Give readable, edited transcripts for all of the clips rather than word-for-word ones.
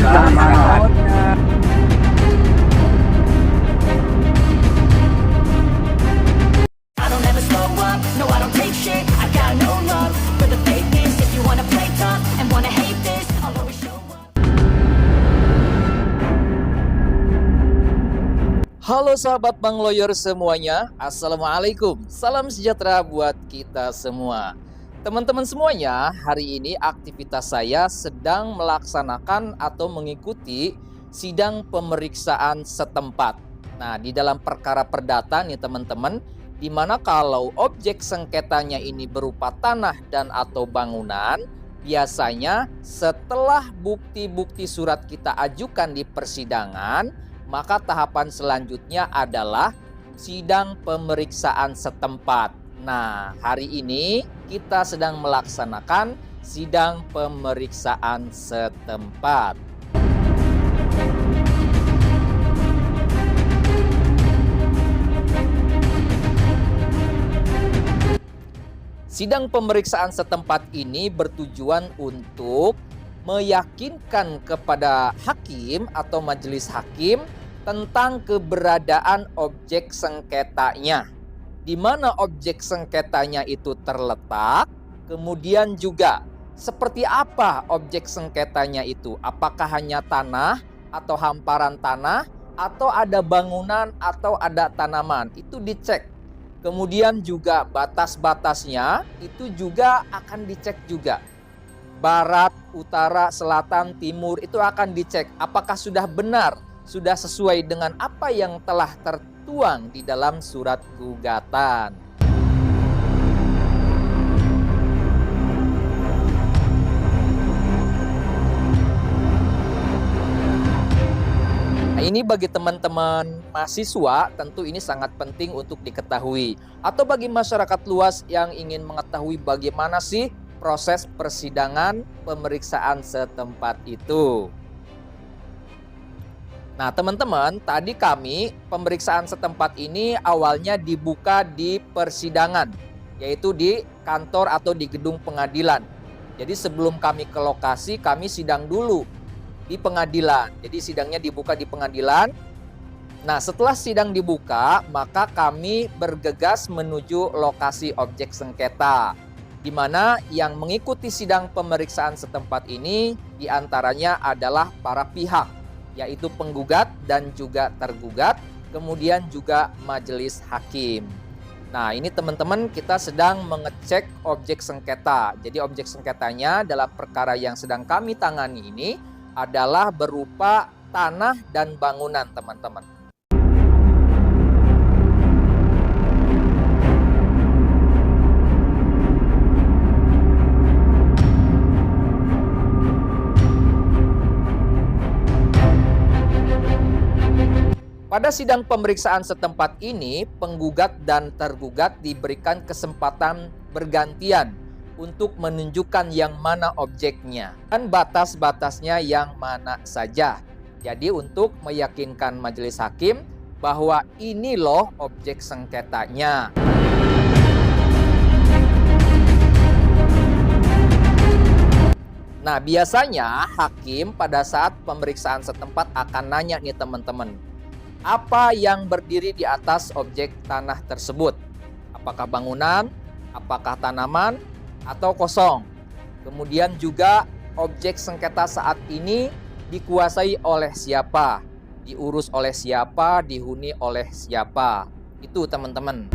I don't ever slow up, no I don't take shit. I got no love for the fakeness. If you wanna play tough and wanna hate this, I'll always show up. Halo sahabat Bang Lawyer semuanya, Assalamualaikum. Salam sejahtera buat kita semua. Teman-teman semuanya, hari ini aktivitas saya sedang melaksanakan atau mengikuti sidang pemeriksaan setempat. Nah, di dalam perkara perdata nih teman-teman, di mana kalau objek sengketanya ini berupa tanah dan atau bangunan, biasanya setelah bukti-bukti surat kita ajukan di persidangan, maka tahapan selanjutnya adalah sidang pemeriksaan setempat. Nah, hari ini kita sedang melaksanakan sidang pemeriksaan setempat. Sidang pemeriksaan setempat ini bertujuan untuk meyakinkan kepada hakim atau majelis hakim tentang keberadaan objek sengketanya, di mana objek sengketanya itu terletak, kemudian juga seperti apa objek sengketanya itu, apakah hanya tanah atau hamparan tanah, atau ada bangunan atau ada tanaman, itu dicek. Kemudian juga batas-batasnya itu juga akan dicek juga. Barat, utara, selatan, timur itu akan dicek apakah sudah benar, sudah sesuai dengan apa yang telah tertuang di dalam surat gugatan. Nah, ini bagi teman-teman mahasiswa tentu ini sangat penting untuk diketahui. Atau bagi masyarakat luas yang ingin mengetahui bagaimana sih proses persidangan pemeriksaan setempat itu. Nah teman-teman, tadi kami pemeriksaan setempat ini awalnya dibuka di persidangan, yaitu di kantor atau di gedung pengadilan. Jadi sebelum kami ke lokasi, kami sidang dulu di pengadilan. Jadi sidangnya dibuka di pengadilan. Nah, setelah sidang dibuka, maka kami bergegas menuju lokasi objek sengketa, di mana yang mengikuti sidang pemeriksaan setempat ini diantaranya adalah para pihak, yaitu penggugat dan juga tergugat, kemudian juga majelis hakim. Nah, ini teman-teman kita sedang mengecek objek sengketa. Jadi objek sengketanya dalam perkara yang sedang kami tangani ini adalah berupa tanah dan bangunan, teman-teman. Pada sidang pemeriksaan setempat ini, penggugat dan tergugat diberikan kesempatan bergantian untuk menunjukkan yang mana objeknya dan batas-batasnya yang mana saja. Jadi untuk meyakinkan majelis hakim bahwa ini loh objek sengketanya. Nah, biasanya hakim pada saat pemeriksaan setempat akan nanya nih teman-teman, apa yang berdiri di atas objek tanah tersebut? Apakah bangunan, apakah tanaman, atau kosong? Kemudian juga objek sengketa saat ini dikuasai oleh siapa? Diurus oleh siapa? Dihuni oleh siapa? Itu teman-teman.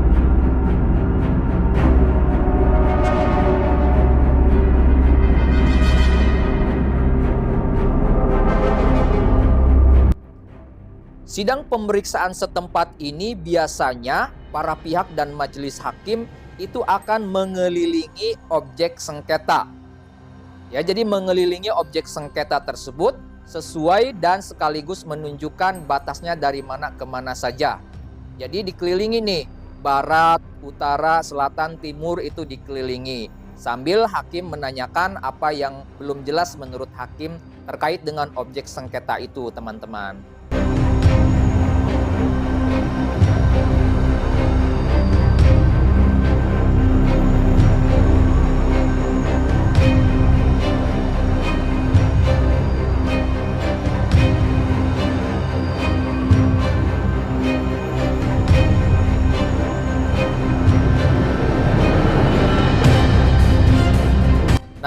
Sidang pemeriksaan setempat ini biasanya para pihak dan majelis hakim itu akan mengelilingi objek sengketa. Ya, jadi mengelilingi objek sengketa tersebut sesuai dan sekaligus menunjukkan batasnya dari mana ke mana saja. Jadi dikelilingi nih, barat, utara, selatan, timur itu dikelilingi. Sambil hakim menanyakan apa yang belum jelas menurut hakim terkait dengan objek sengketa itu, teman-teman.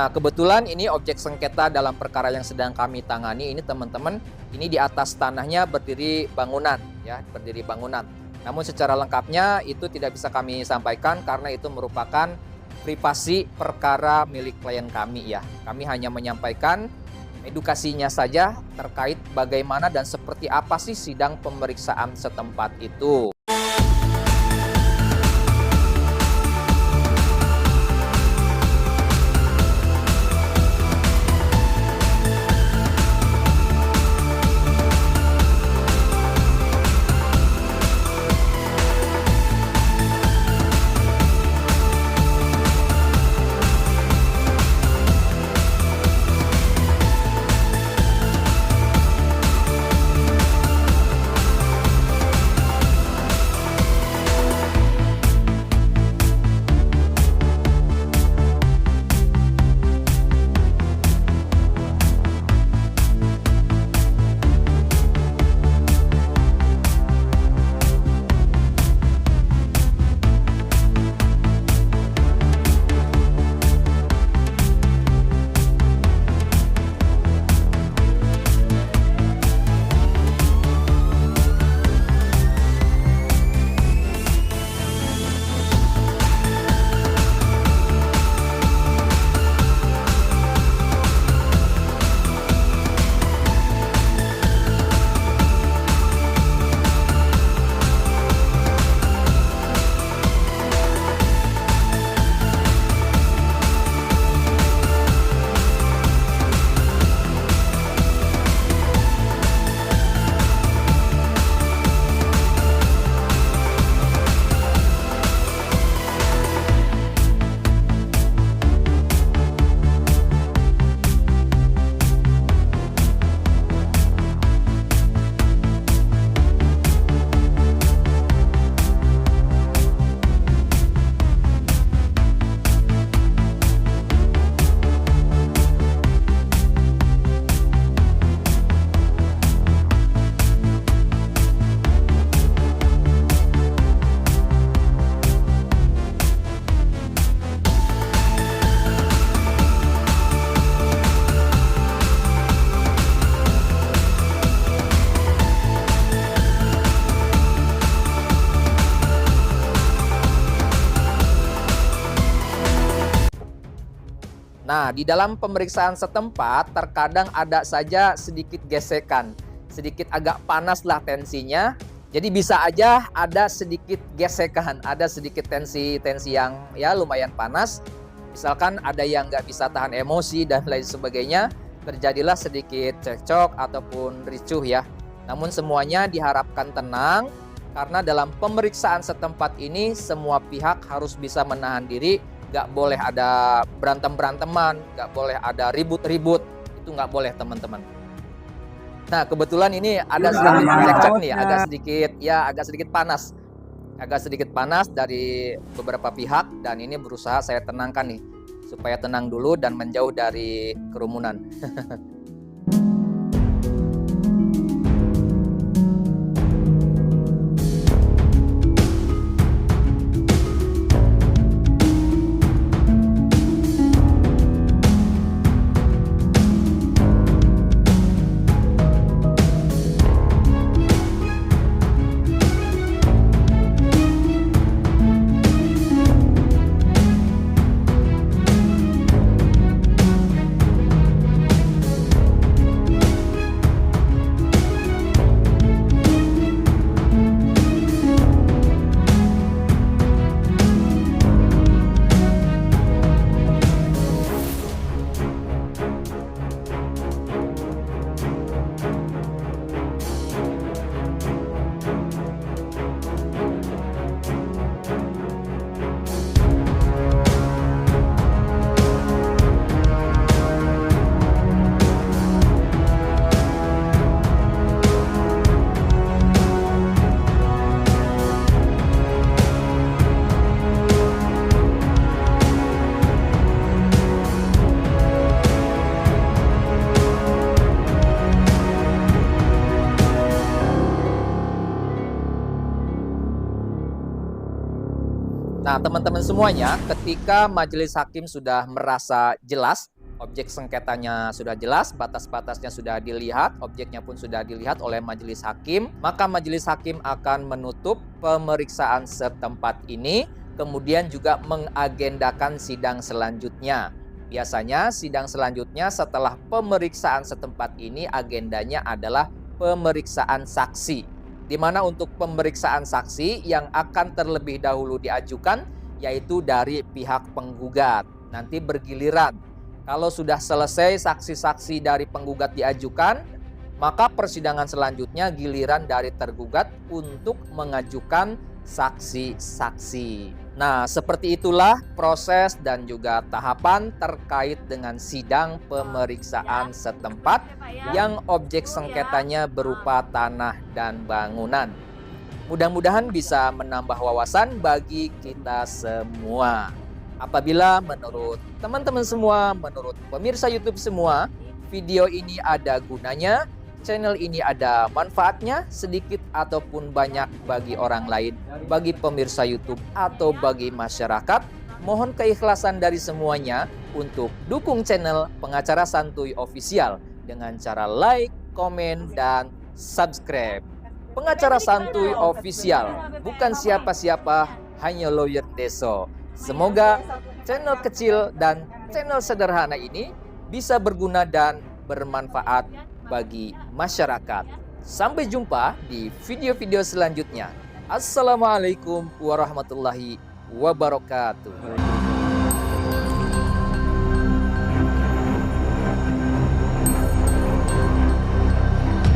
Nah, kebetulan ini objek sengketa dalam perkara yang sedang kami tangani ini teman-teman, ini di atas tanahnya berdiri bangunan ya, berdiri bangunan. Namun secara lengkapnya itu tidak bisa kami sampaikan karena itu merupakan privasi perkara milik klien kami ya. Kami hanya menyampaikan edukasinya saja terkait bagaimana dan seperti apa sih sidang pemeriksaan setempat itu. Nah, di dalam pemeriksaan setempat terkadang ada saja sedikit gesekan, sedikit agak panas lah tensinya. Jadi bisa aja ada sedikit gesekan, ada sedikit tensi yang ya lumayan panas. Misalkan ada yang nggak bisa tahan emosi dan lain sebagainya, terjadilah sedikit cekcok ataupun ricuh ya. Namun semuanya diharapkan tenang, karena dalam pemeriksaan setempat ini semua pihak harus bisa menahan diri. Nggak boleh ada berantem-beranteman, nggak boleh ada ribut-ribut, itu nggak boleh teman-teman. Nah, kebetulan ini ada sedikit cekcok nih, agak sedikit panas dari beberapa pihak, dan ini berusaha saya tenangkan nih, supaya tenang dulu dan menjauh dari kerumunan. Nah, teman-teman semuanya, ketika majelis hakim sudah merasa jelas Objek sengketanya sudah jelas, batas-batasnya sudah dilihat, objeknya pun sudah dilihat oleh majelis hakim, maka majelis hakim akan menutup pemeriksaan setempat ini, kemudian juga mengagendakan sidang selanjutnya. Biasanya sidang selanjutnya setelah pemeriksaan setempat ini agendanya adalah pemeriksaan saksi, di mana untuk pemeriksaan saksi yang akan terlebih dahulu diajukan yaitu dari pihak penggugat. Nanti bergiliran. Kalau sudah selesai saksi-saksi dari penggugat diajukan, maka persidangan selanjutnya giliran dari tergugat untuk mengajukan saksi-saksi. Nah, seperti itulah proses dan juga tahapan terkait dengan sidang pemeriksaan setempat yang objek sengketanya berupa tanah dan bangunan. Mudah-mudahan bisa menambah wawasan bagi kita semua. Apabila menurut teman-teman semua, menurut pemirsa YouTube semua, video ini ada gunanya, channel ini ada manfaatnya sedikit ataupun banyak bagi orang lain, bagi pemirsa YouTube atau bagi masyarakat, mohon keikhlasan dari semuanya untuk dukung channel Pengacara Santuy Official dengan cara like, komen, dan subscribe. Pengacara Santuy Official, bukan siapa-siapa, hanya lawyer Deso. Semoga channel kecil dan channel sederhana ini bisa berguna dan bermanfaat bagi masyarakat. Sampai jumpa di video-video selanjutnya. Assalamualaikum warahmatullahi wabarakatuh.